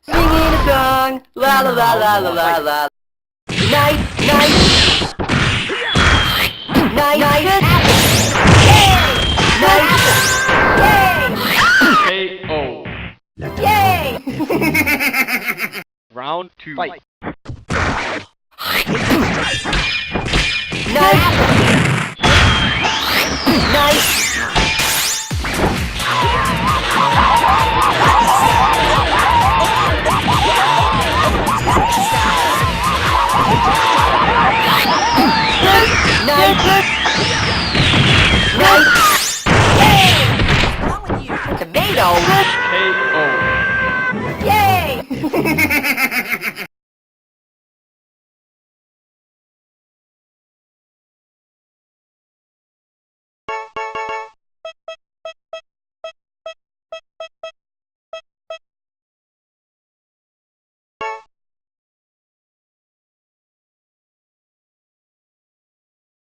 Singing a song, la la la la la la la. Night, night, night, night, yay, KO. yay, Round 2. Fight. night, night. Tomato! KO. Yay!